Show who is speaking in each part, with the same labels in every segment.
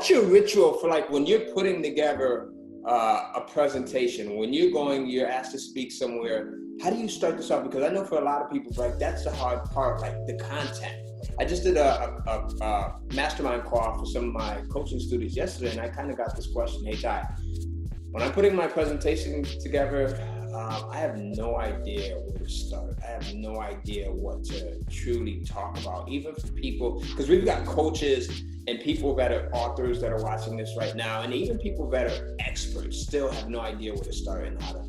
Speaker 1: what's your ritual for like when you're putting together a presentation, when you're asked to speak somewhere? How do you start this off? Because I know for a lot of people, like that's the hard part, like the content. I just did a mastermind call for some of my coaching students yesterday, and I kind of got this question: hey, Ty, when I'm putting my presentation together, I have no idea where to start. I have no idea what to truly talk about, even for people, because we've got coaches and people that are authors that are watching this right now, and even people that are experts still have no idea where to start and how to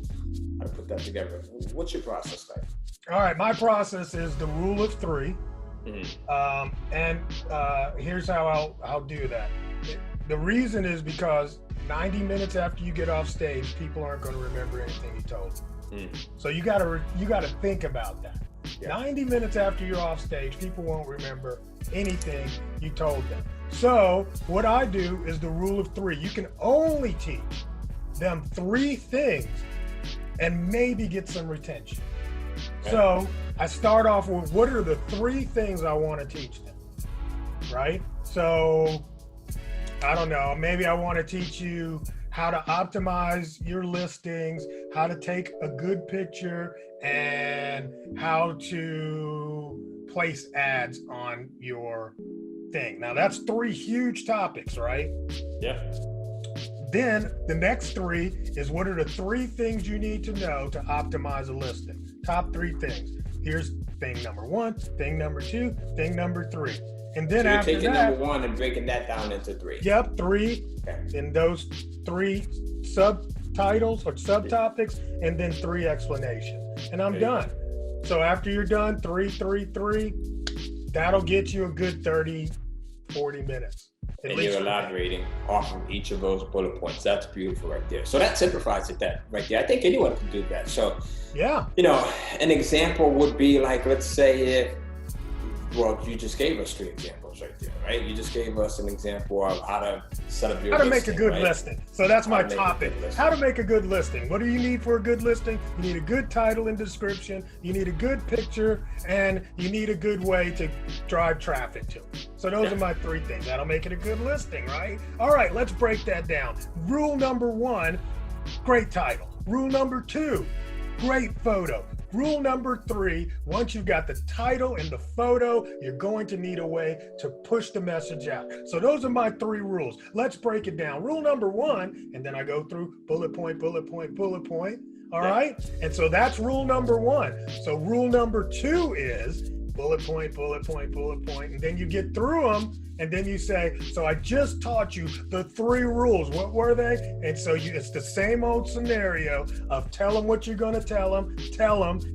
Speaker 1: put that together. What's your process like?
Speaker 2: All right, my process is the rule of three. Here's how I'll do that. The reason is because 90 minutes after you get off stage, people aren't going to remember anything you told them. So you got to think about that. Yeah. 90 minutes after you're off stage, people won't remember anything you told them. So what I do is the rule of three. You can only teach them three things and maybe get some retention. Okay. So I start off with, what are the three things I want to teach them, right? So I don't know, maybe I want to teach you how to optimize your listings, how to take a good picture, and how to place ads on your thing. Now that's three huge topics, right?
Speaker 1: Yeah.
Speaker 2: Then the next three is, what are the three things you need to know to optimize a listing? Top three things. Here's thing number one, thing number two, thing number three. And then
Speaker 1: so you're
Speaker 2: after
Speaker 1: taking
Speaker 2: that,
Speaker 1: number one and breaking that down into three.
Speaker 2: Yep, three. Okay. In those three subtitles or subtopics, and then three explanations. And I'm done. So after you're done, three, that'll get you a good 30, 40 minutes.
Speaker 1: And you're elaborating off of each of those bullet points. That's beautiful right there. So that simplifies it right there. I think anyone can do that. So,
Speaker 2: yeah,
Speaker 1: an example would be like, let's say you just gave us three examples right there, right? You just gave us an example of how to set up your listing,
Speaker 2: make a good listing. So that's my topic. How to make a good listing. What do you need for a good listing? You need a good title and description. You need a good picture, and you need a good way to drive traffic to it. So those are my three things. That'll make it a good listing, right? All right, let's break that down. Rule number one, great title. Rule number two, great photo. Rule number three, once you've got the title and the photo, you're going to need a way to push the message out. So those are my three rules. Let's break it down. Rule number one, and then I go through bullet point, bullet point, bullet point. All right? And so that's rule number one. So rule number two is bullet point, bullet point, bullet point. And then you get through them, and then you say, so I just taught you the three rules. What were they? And so it's the same old scenario of tell them what you're going to tell them,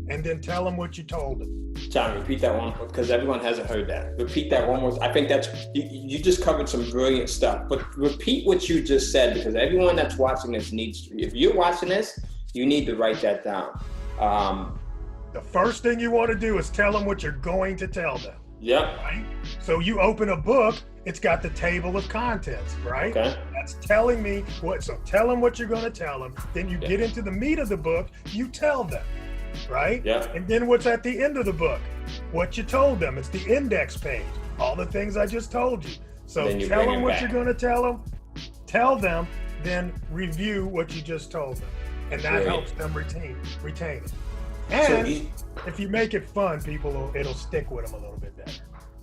Speaker 2: and then tell them what you told them.
Speaker 1: John, repeat that one, because everyone hasn't heard that. Repeat that one more. I think that's, you just covered some brilliant stuff, but repeat what you just said, because everyone that's watching this needs to. If you're watching this, you need to write that down.
Speaker 2: The first thing you want to do is tell them what you're going to tell them.
Speaker 1: Yep.
Speaker 2: Right? So you open a book, it's got the table of contents, right? Okay. That's telling me so tell them what you're going to tell them. Then you get into the meat of the book, you tell them, right?
Speaker 1: Yeah.
Speaker 2: And then what's at the end of the book? What you told them. It's the index page. All the things I just told you. So tell them what you're going to tell them, then review what you just told them. And that helps them retain it. And if you make it fun, it'll stick with them a little bit better.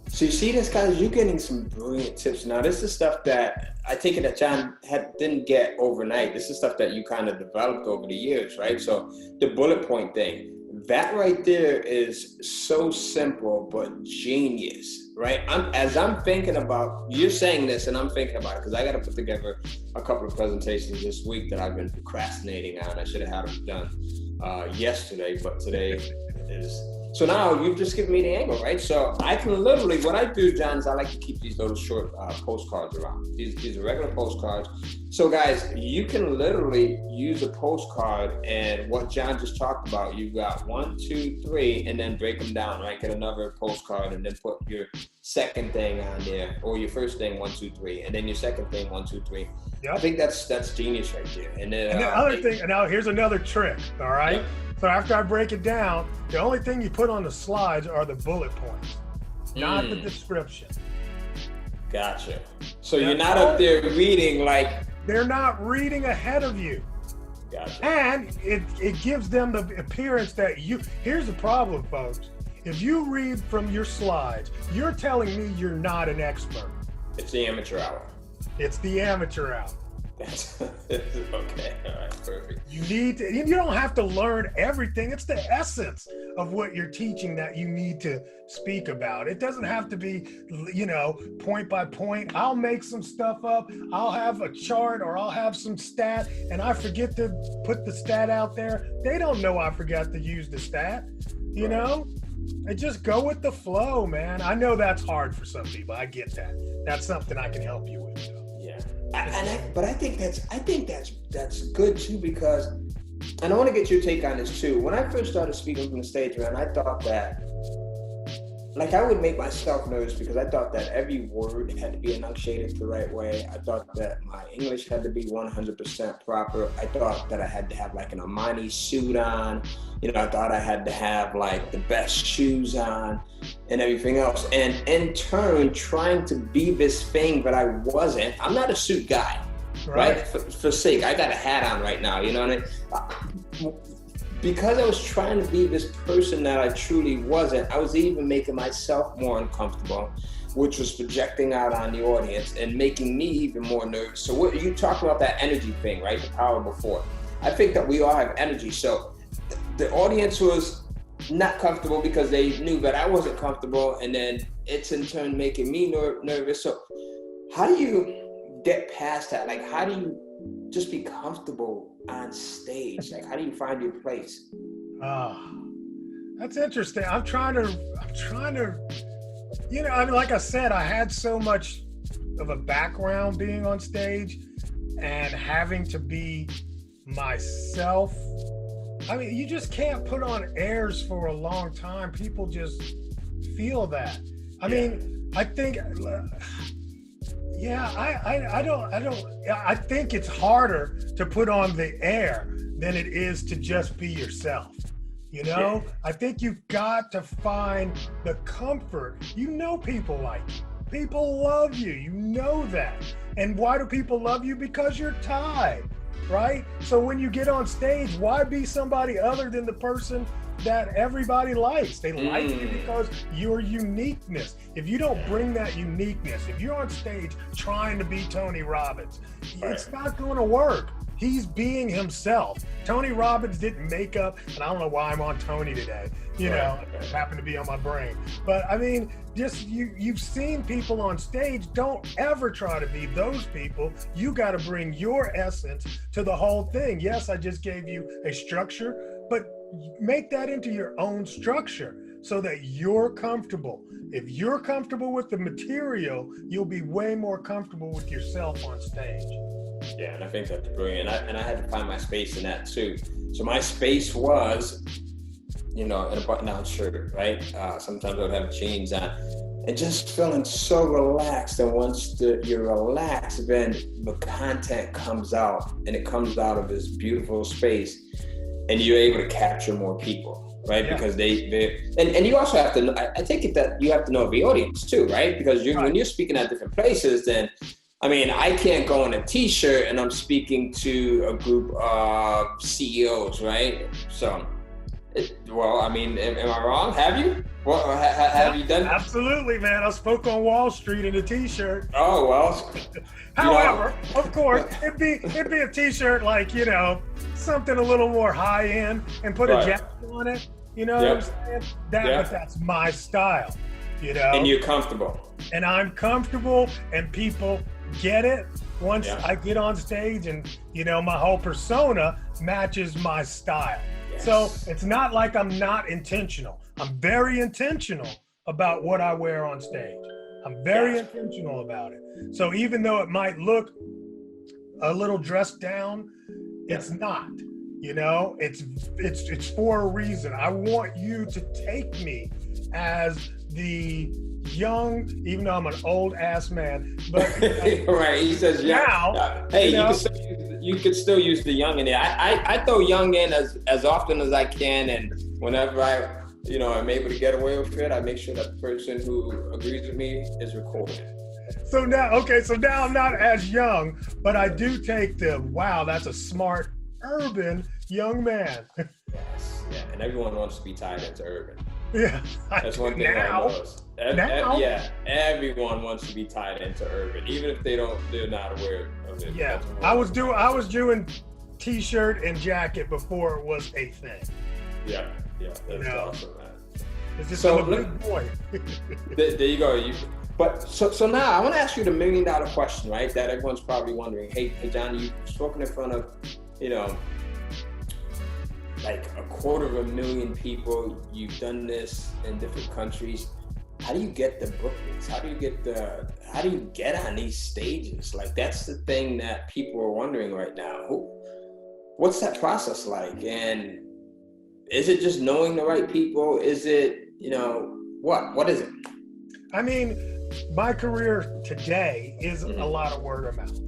Speaker 1: So you see this, guys, you're getting some brilliant tips. Now, this is stuff that I think that John didn't get overnight. This is stuff that you kind of developed over the years, right? So the bullet point thing, that right there is so simple, but genius, right? As I'm thinking about, you're saying this and I'm thinking about it, because I got to put together a couple of presentations this week that I've been procrastinating on. I should have had them done yesterday, but today is. So now you've just given me the angle, right? So I can literally, what I do, John, is I like to keep these little short postcards around. These are regular postcards. So guys, you can literally use a postcard, and what John just talked about, you've got 1, 2, 3, and then break them down, right? Get another postcard and then put your second thing on there, or your first thing, 1, 2, 3, and then your second thing, 1, 2, 3. Yep. I think that's genius right there. And then
Speaker 2: the other thing, and now here's another trick, all right? Yep. So after I break it down, the only thing you put on the slides are the bullet points, not the description.
Speaker 1: Gotcha. So you're not up there reading like...
Speaker 2: They're not reading ahead of you.
Speaker 1: Gotcha.
Speaker 2: And it gives them the appearance that here's the problem, folks. If you read from your slides, you're telling me you're not an expert.
Speaker 1: It's the amateur hour.
Speaker 2: It's the amateur hour.
Speaker 1: That's okay. All right, perfect.
Speaker 2: You don't have to learn everything. It's the essence of what you're teaching that you need to speak about. It doesn't have to be, point by point. I'll make some stuff up. I'll have a chart or I'll have some stat and I forget to put the stat out there. They don't know I forgot to use the stat, you know? I just go with the flow, man. I know that's hard for some people. I get that. That's something I can help you with. So.
Speaker 1: Yeah. But I think that's good too, because, and I want to get your take on this too. When I first started speaking from the stage, man, I thought that, like, I would make myself nervous because I thought that every word had to be enunciated the right way. I thought that my English had to be 100% proper. I thought that I had to have like an Armani suit on. I thought I had to have like the best shoes on and everything else. And in turn, trying to be this thing that I wasn't. I'm not a suit guy, right? For sake, I got a hat on right now, you know what I mean? Because I was trying to be this person that I truly wasn't, I was even making myself more uncomfortable, which was projecting out on the audience and making me even more nervous. So what you talked about, that energy thing, right? The power before. I think that we all have energy. So the audience was not comfortable because they knew that I wasn't comfortable, and then it's in turn making me nervous. So how do you get past that? Like, how do you just be comfortable on stage? Like, how do you find your place?
Speaker 2: That's interesting. I'm trying to, like I said, I had so much of a background being on stage and having to be myself. I mean, you just can't put on airs for a long time. People just feel that. I mean, I think, I think it's harder to put on the air than it is to just be yourself. I think you've got to find the comfort. People like you. People love you. You know that. And why do people love you? Because you're Ty, right? So when you get on stage, why be somebody other than the person that everybody likes? They like you because your uniqueness. If you don't bring that uniqueness, if you're on stage trying to be Tony Robbins, it's not going to work. He's being himself. Tony Robbins didn't make up, and I don't know why I'm on Tony today. It happened to be on my brain. But I mean, just you've seen people on stage. Don't ever try to be those people. You got to bring your essence to the whole thing. Yes, I just gave you a structure, but make that into your own structure so that you're comfortable. If you're comfortable with the material, you'll be way more comfortable with yourself on stage.
Speaker 1: Yeah, and I think that's brilliant. And I had to find my space in that too. So my space was, in a button-down shirt, right? Sometimes I would have jeans on, and just feeling so relaxed. And once you're relaxed, then the content comes out, and it comes out of this beautiful space, and you're able to capture more people, right? Yeah. Because and you also have to, I take it that you have to know the audience too, right? Because when you're speaking at different places, then, I mean, I can't go in a t-shirt and I'm speaking to a group of CEOs, right? So, am I wrong? Have you? Well, have you done?
Speaker 2: Absolutely, man. I spoke on Wall Street in a t-shirt.
Speaker 1: Oh, well.
Speaker 2: However, of course, it'd be a t-shirt like, something a little more high end and put a jacket on it. You know what I'm saying? But that's my style, And
Speaker 1: you're comfortable.
Speaker 2: And I'm comfortable, and people get it once I get on stage, and my whole persona matches my style. Yes. So it's not like I'm not intentional. I'm very intentional about what I wear on stage. I'm very intentional about it. So even though it might look a little dressed down, it's not. It's for a reason. I want you to take me as the young, even though I'm an old ass man, but
Speaker 1: right. He says
Speaker 2: now.
Speaker 1: Hey, you could still use the young in there. I throw young in as often as I can, and whenever I'm able to get away with it, I make sure that the person who agrees with me is recorded.
Speaker 2: So now I'm not as young, but I do take wow, that's a smart urban young man.
Speaker 1: Yes, yeah, and everyone wants to be tied into urban.
Speaker 2: Yeah,
Speaker 1: that's one thing I noticed. Yeah, everyone wants to be tied into urban, even if they're not aware of it.
Speaker 2: Yeah, I was doing t-shirt and jacket before it was a thing.
Speaker 1: Yeah, that's awesome, man.
Speaker 2: It's just a big boy.
Speaker 1: There you go. But so now I want to ask you the $1 million question, right? That everyone's probably wondering. Hey, John, you've spoken in front of, like 250,000 people. You've done this in different countries. How do you get the bookings? How do you get on these stages? Like, that's the thing that people are wondering right now. What's that process like? And is it just knowing the right people? Is it, what is it?
Speaker 2: I mean, my career today is a lot of word of mouth.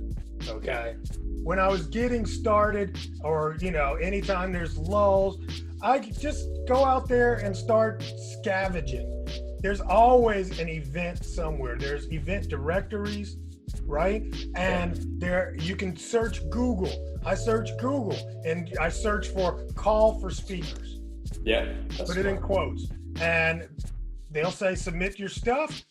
Speaker 2: Okay. When I was getting started, or, anytime there's lulls, I just go out there and start scavenging. There's always an event somewhere. There's event directories, right? And there you can search Google. I search Google and I search for call for speakers.
Speaker 1: Yeah.
Speaker 2: Put it in quotes. And they'll say, submit your stuff.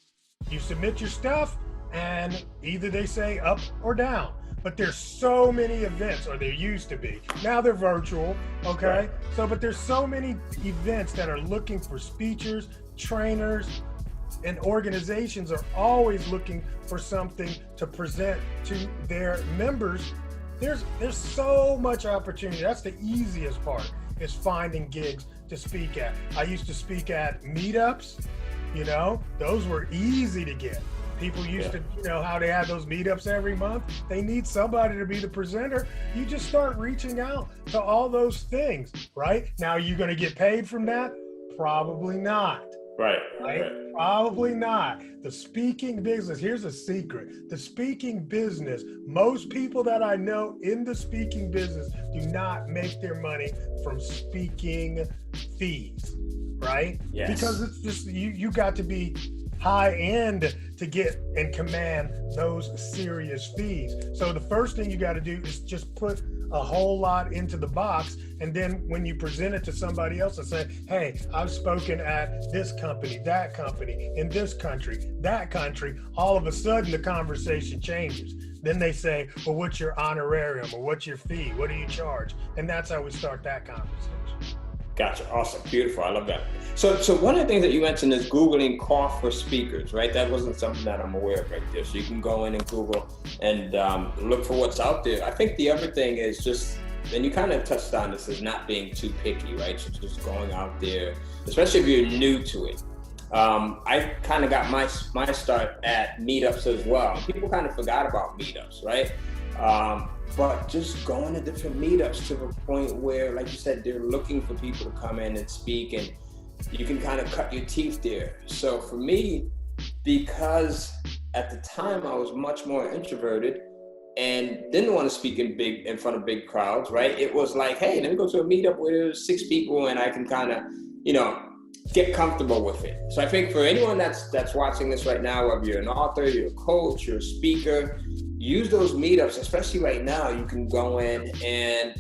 Speaker 2: You submit your stuff and either they say up or down. But there's so many events, or there used to be. Now they're virtual, okay? Right. But there's so many events that are looking for speakers, trainers, and organizations are always looking for something to present to their members. There's so much opportunity. That's the easiest part, is finding gigs to speak at. I used to speak at meetups, those were easy to get. People used to, how they had those meetups every month. They need somebody to be the presenter. You just start reaching out to all those things, right? Now, are you going to get paid from that? Probably not.
Speaker 1: Right.
Speaker 2: Probably not. The speaking business, here's a secret. The speaking business, most people that I know in the speaking business do not make their money from speaking fees, right?
Speaker 1: Yes.
Speaker 2: Because it's just, you got to be high end to get and command those serious fees. So the first thing you got to do is just put a whole lot into the box, and then when you present it to somebody else and say, hey, I've spoken at this company, that company, in this country, that country, all of a sudden the conversation changes. Then they say, well, what's your honorarium, or what's your fee? What do you charge? And that's how we start that conversation.
Speaker 1: Gotcha. Awesome. Beautiful. I love that. So one of the things that you mentioned is Googling call for speakers, right? That wasn't something that I'm aware of right there. So you can go in and Google and look for what's out there. I think the other thing is just, and you kind of touched on this, is not being too picky, right? So just going out there, especially if you're new to it. I kind of got my start at meetups as well. People kind of forgot about meetups, right? But just going to different meetups to the point where, like you said, they're looking for people to come in and speak, and you can kind of cut your teeth there. So for me, because at the time I was much more introverted and didn't want to speak in front of big crowds, right? It was like, hey, let me go to a meetup where there's 6 people and I can kind of, get comfortable with it. So I think for anyone that's watching this right now, whether you're an author, you're a coach, you're a speaker, use those meetups, especially right now. You can go in and,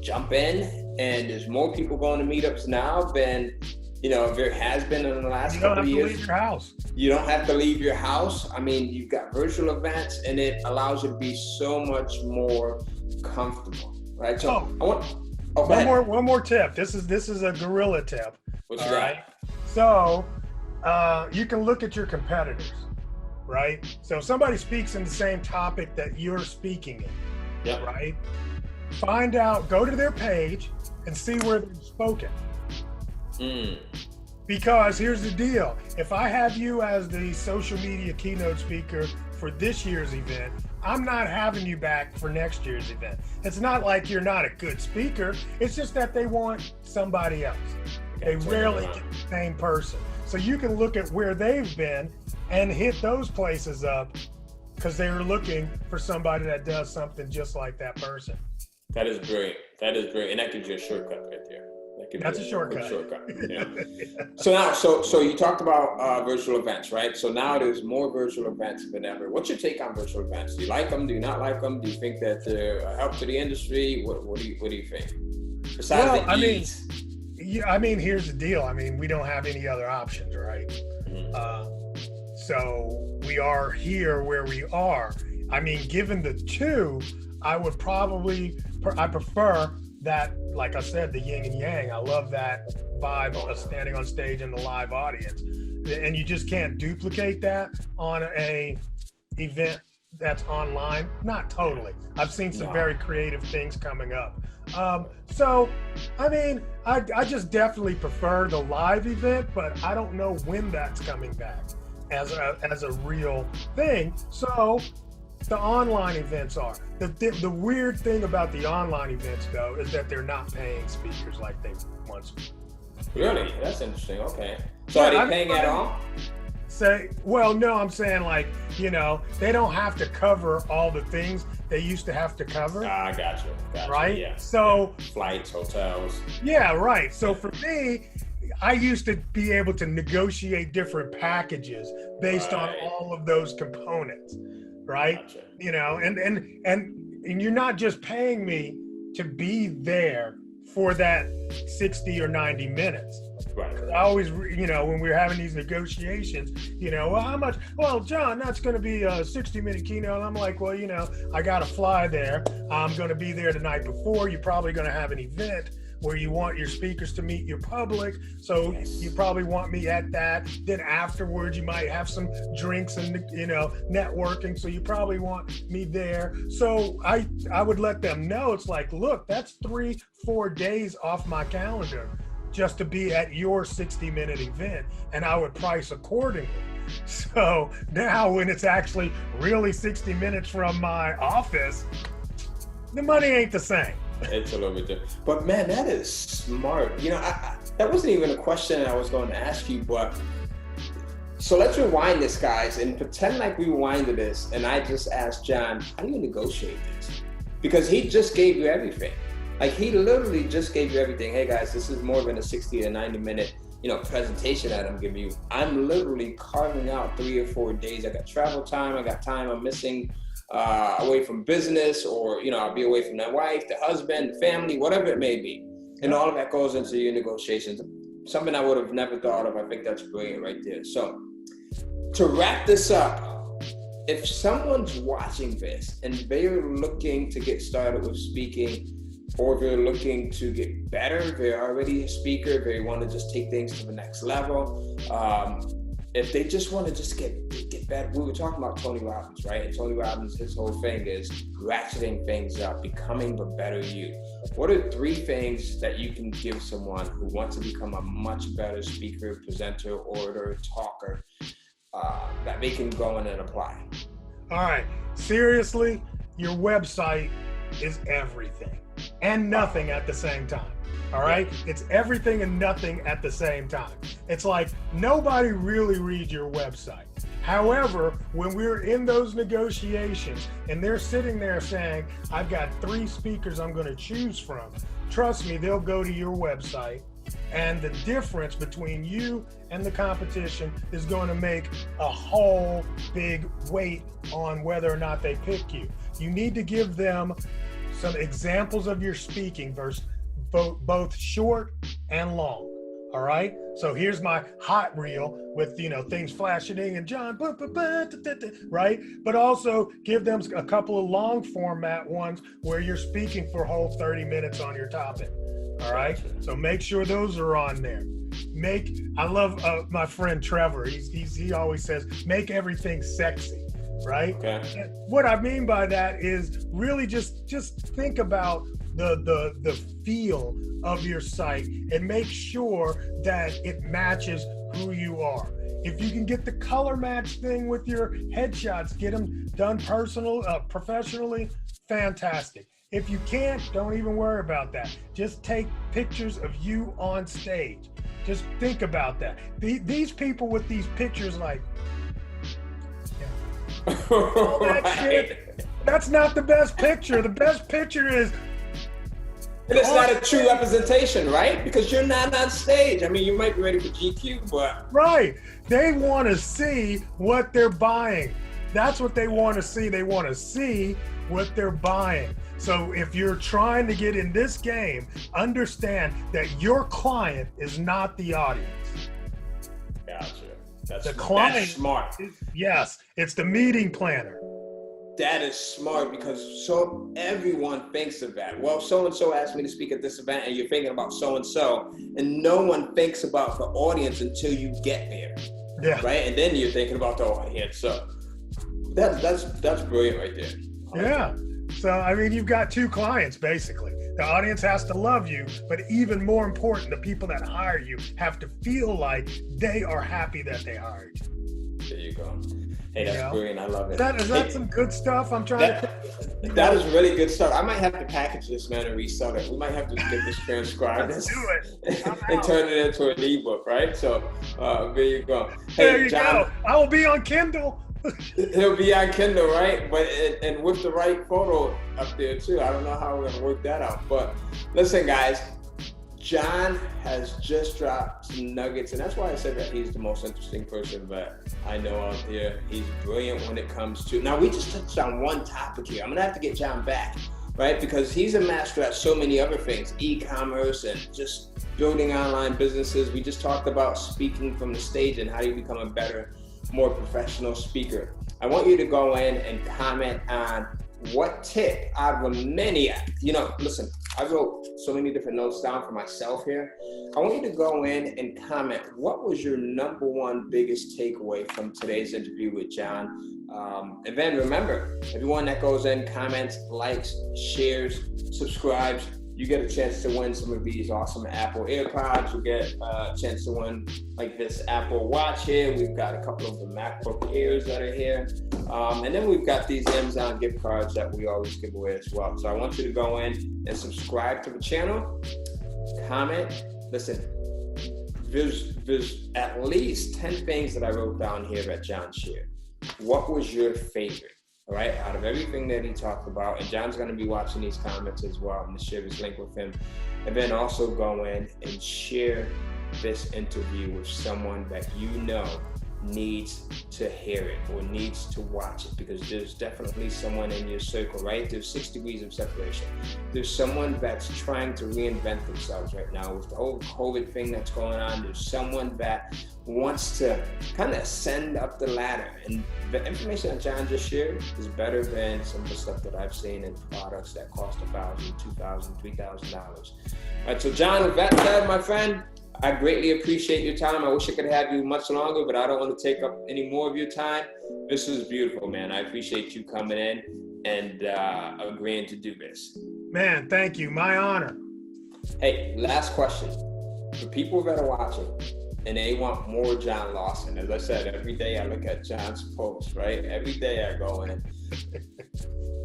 Speaker 1: jump in, and there's more people going to meetups now than, there has been in the last couple of years.
Speaker 2: You don't have to leave your house.
Speaker 1: You don't have to leave your house. I mean, you've got virtual events, and it allows you to be so much more comfortable, right? So
Speaker 2: one more tip. This is a guerrilla tip.
Speaker 1: What's right?
Speaker 2: So you can look at your competitors, right? So if somebody speaks in the same topic that you're speaking in, right? Find out, go to their page and see where they've spoken. Because here's the deal. If I have you as the social media keynote speaker for this year's event, I'm not having you back for next year's event. It's not like you're not a good speaker. It's just that they want somebody else. They rarely get the same person. So you can look at where they've been and hit those places up, because they were looking for somebody that does something just like that person.
Speaker 1: That is brilliant. And that gives you a shortcut right there.
Speaker 2: That's a shortcut.
Speaker 1: Yeah. So you talked about virtual events, right? So now there's more virtual events than ever. What's your take on virtual events? Do you like them? Do you not like them? Do you think that they're a help to the industry? What do you think? Besides the ease.
Speaker 2: Here's the deal. We don't have any other options, right? Mm-hmm. So we are here where we are. Given the two, I prefer that, like I said, the yin and yang. I love that vibe of standing on stage in the live audience. And you just can't duplicate that on a event that's online. Not totally. I've seen some very creative things coming up. I just definitely prefer the live event, but I don't know when that's coming back as a real thing. So the online events are. The weird thing about the online events, though, is that they're not paying speakers like they once were.
Speaker 1: Really? That's interesting. Okay. So are they paying at all?
Speaker 2: I'm saying they don't have to cover all the things they used to have to cover.
Speaker 1: I gotcha.
Speaker 2: Right?
Speaker 1: Yeah.
Speaker 2: So
Speaker 1: flights, hotels.
Speaker 2: Yeah, right. So for me, I used to be able to negotiate different packages based on all of those components. Right?
Speaker 1: Gotcha.
Speaker 2: And you're not just paying me to be there for that 60 or 90 minutes.
Speaker 1: Right.
Speaker 2: I always, when we're having these negotiations, well, how much? Well, John, that's going to be a 60-minute keynote. I'm like, well, I got to fly there. I'm going to be there the night before. You're probably going to have an event where you want your speakers to meet your public. So you probably want me at that. Then afterwards, you might have some drinks and, networking. So you probably want me there. So I would let them know. It's like, look, that's 3-4 days off my calendar just to be at your 60-minute event. And I would price accordingly. So now when it's actually really 60 minutes from my office, the money ain't the same.
Speaker 1: It's a little bit different. But man, that is smart. That wasn't even a question I was going to ask you, but so let's rewind this, guys, and pretend like we rewinded this and I just asked John, how do you negotiate this? Because he just gave you everything. Like he literally just gave you everything. Hey guys, this is more than a 60 to 90 minute, presentation that I'm giving you. I'm literally carving out 3 or 4 days. I got travel time. I got time I'm missing away from business, or I'll be away from my wife, the husband, the family, whatever it may be, and all of that goes into your negotiations. Something I would have never thought of. I think that's brilliant right there. So to wrap this up, if someone's watching this and they're looking to get started with speaking, or they're looking to get better, they're already a speaker, they want to just take things to the next level, if they just want to just get better. We were talking about Tony Robbins, right? And Tony Robbins, his whole thing is ratcheting things up, becoming the better you. What are 3 things that you can give someone who wants to become a much better speaker, presenter, orator, talker, that they can go in and apply?
Speaker 2: All right. Seriously, your website is everything and nothing at the same time. All right. It's everything and nothing at the same time. It's like nobody really reads your website. However, when we're in those negotiations and they're sitting there saying, I've got 3 speakers I'm going to choose from, trust me, they'll go to your website, and the difference between you and the competition is going to make a whole big weight on whether or not they pick you. You need to give them some examples of your speaking versus both short and long. All right. So here's my hot reel with, things flashing and John, right? But also give them a couple of long format ones where you're speaking for a whole 30 minutes on your topic. All right. So make sure those are on there. I love my friend Trevor. He always says, make everything sexy. Right.
Speaker 1: Okay.
Speaker 2: And what I mean by that is really just think about the feel of your site and make sure that it matches who you are. If you can get the color match thing with your headshots, get them done professionally, fantastic. If you can't, don't even worry about that. Just take pictures of you on stage. Just think about that. These people with these pictures, like, all that shit, that's not the best picture. The best picture is
Speaker 1: And it's not a true representation, right? Because you're not on stage. I mean, you might be ready for GQ, but...
Speaker 2: Right. They want to see what they're buying. That's what they want to see. They want to see what they're buying. So if you're trying to get in this game, understand that your client is not the audience.
Speaker 1: Gotcha. That's smart.
Speaker 2: Yes, it's the meeting planner.
Speaker 1: That is smart, because so everyone thinks of that. Well, so-and-so asked me to speak at this event, and you're thinking about so-and-so, and no one thinks about the audience until you get there.
Speaker 2: Yeah.
Speaker 1: Right? And then you're thinking about the audience. So that's brilliant right there.
Speaker 2: Yeah. So, I mean, you've got two clients, basically. The audience has to love you, but even more important, the people that hire you have to feel like they are happy that they hired you.
Speaker 1: There you go. Hey, that's brilliant. I love it.
Speaker 2: Is that some good stuff? I'm trying
Speaker 1: That is really good stuff. I might have to package this, man, and resell it. We might have to get this transcribed
Speaker 2: Let's do it.
Speaker 1: and turn it into an ebook, right? So there you go. Hey,
Speaker 2: there you
Speaker 1: John,
Speaker 2: go. I will be on Kindle.
Speaker 1: He'll be on Kindle, right? But and with the right photo up there too. I don't know how we're gonna work that out. But listen, guys, John has just dropped some nuggets, and that's why I said that he's the most interesting person that I know out there. He's brilliant when it comes to. Now, we just touched on one topic here. I'm gonna have to get John back, right? Because he's a master at so many other things, e-commerce and just building online businesses. We just talked about speaking from the stage and how you become a better, more professional speaker. I want you to go in and comment on what tip out of many, listen, I wrote so many different notes down for myself here. I want you to go in and comment, what was your number one biggest takeaway from today's interview with John? And then remember, everyone that goes in, comments, likes, shares, subscribes, you get a chance to win some of these awesome Apple AirPods. You get a chance to win like this Apple Watch here. We've got a couple of the MacBook Airs that are here. And then we've got these Amazon gift cards that we always give away as well. So I want you to go in and subscribe to the channel, comment. Listen, there's at least 10 things that I wrote down here that John shared. What was your favorite? All right, out of everything that he talked about, and John's going to be watching these comments as well. I'm going to share his link with him, and then also go in and share this interview with someone that you know needs to hear it or needs to watch it, because there's definitely someone in your circle, right? There's 6 degrees of separation. There's someone that's trying to reinvent themselves right now with the whole COVID thing that's going on. There's someone that wants to kind of ascend up the ladder, and the information that John just shared is better than some of the stuff that I've seen in products that cost $1,000, $2,000, $3,000. All right, so John, with that said, my friend, I greatly appreciate your time. I wish I could have you much longer, but I don't want to take up any more of your time. This is beautiful, man. I appreciate you coming in and agreeing to do this.
Speaker 2: Man, thank you. My honor.
Speaker 1: Hey, last question. For people that are watching and they want more John Lawson, as I said, every day I look at John's posts, right? Every day I go in.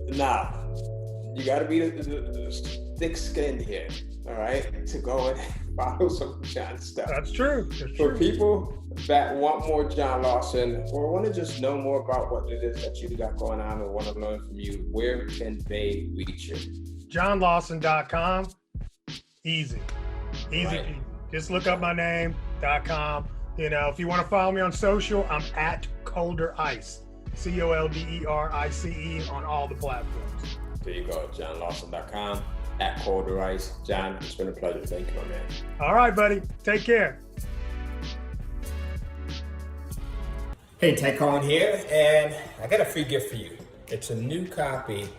Speaker 1: Now, you got to be the thick-skinned here, all right, to go and follow some John stuff.
Speaker 2: That's true.
Speaker 1: For people that want more John Lawson or want to just know more about what it is that you got going on or want to learn from you, where can they reach you?
Speaker 2: JohnLawson.com. Easy.
Speaker 1: Right.
Speaker 2: Just look up my name.com. You know, if you want to follow me on social, I'm at Colder Ice. COLDERICE on all the platforms.
Speaker 1: There you go, JohnLawson.com, at Colder Ice. John, it's been a pleasure. Thank you, my man.
Speaker 2: All right, buddy. Take care.
Speaker 1: Hey, Ty Cohen here, and I got a free gift for you. It's a new copy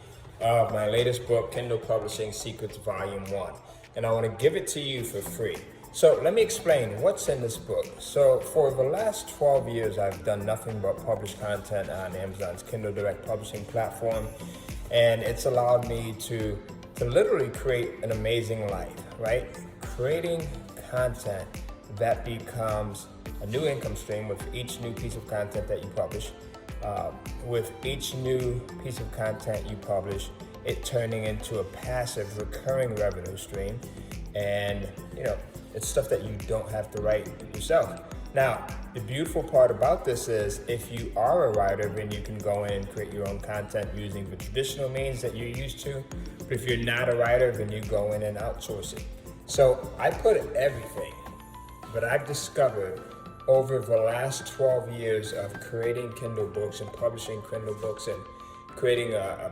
Speaker 1: of my latest book, Kindle Publishing Secrets Volume 1, and I want to give it to you for free. So let me explain what's in this book. So for the last 12 years, I've done nothing but publish content on Amazon's Kindle Direct Publishing platform, and it's allowed me to literally create an amazing life, right? Creating content that becomes a new income stream with each new piece of content that you publish. With each new piece of content you publish, it turning into a passive recurring revenue stream. And, you know, it's stuff that you don't have to write yourself.
Speaker 3: Now, the beautiful part about this is if you are a writer, then you can go in and create your own content using the traditional means that you're used to. But if you're not a writer, then you go in and outsource it. So I put everything that I've discovered over the last 12 years of creating Kindle books and publishing Kindle books and creating a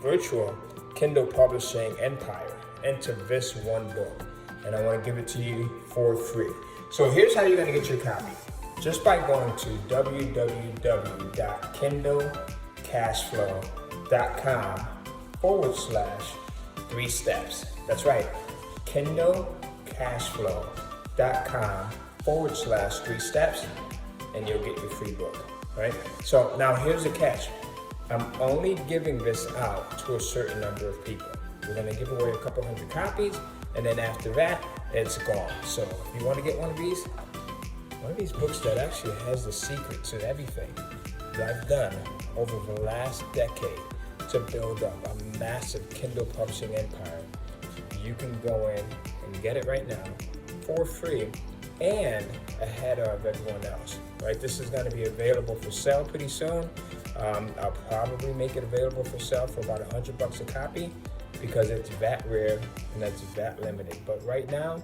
Speaker 3: virtual Kindle publishing empire into this one book. And I want to give it to you for free. So here's how you're going to get your copy. Just by going to www.kindlecashflow.com/3 steps. That's right, kindlecashflow.com/3 steps, and you'll get your free book, right? So now here's the catch. I'm only giving this out to a certain number of people. We're going to give away a couple hundred copies, and then after that, it's gone. So if you want to get one of these books that actually has the secrets of everything that I've done over the last decade to build up a massive Kindle publishing empire, you can go in and get it right now for free and ahead of everyone else, right? This is going to be available for sale pretty soon. I'll probably make it available for sale for about $100 a copy because it's that rare and that's that limited. But right now,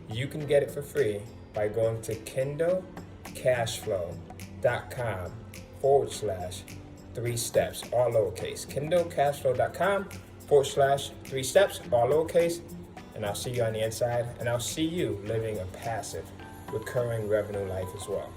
Speaker 3: you can get it for free by going to kindlecashflow.com/3 steps, all lowercase. kindlecashflow.com/3 steps, all lowercase. And I'll see you on the inside, and I'll see you living a passive, recurring revenue life as well.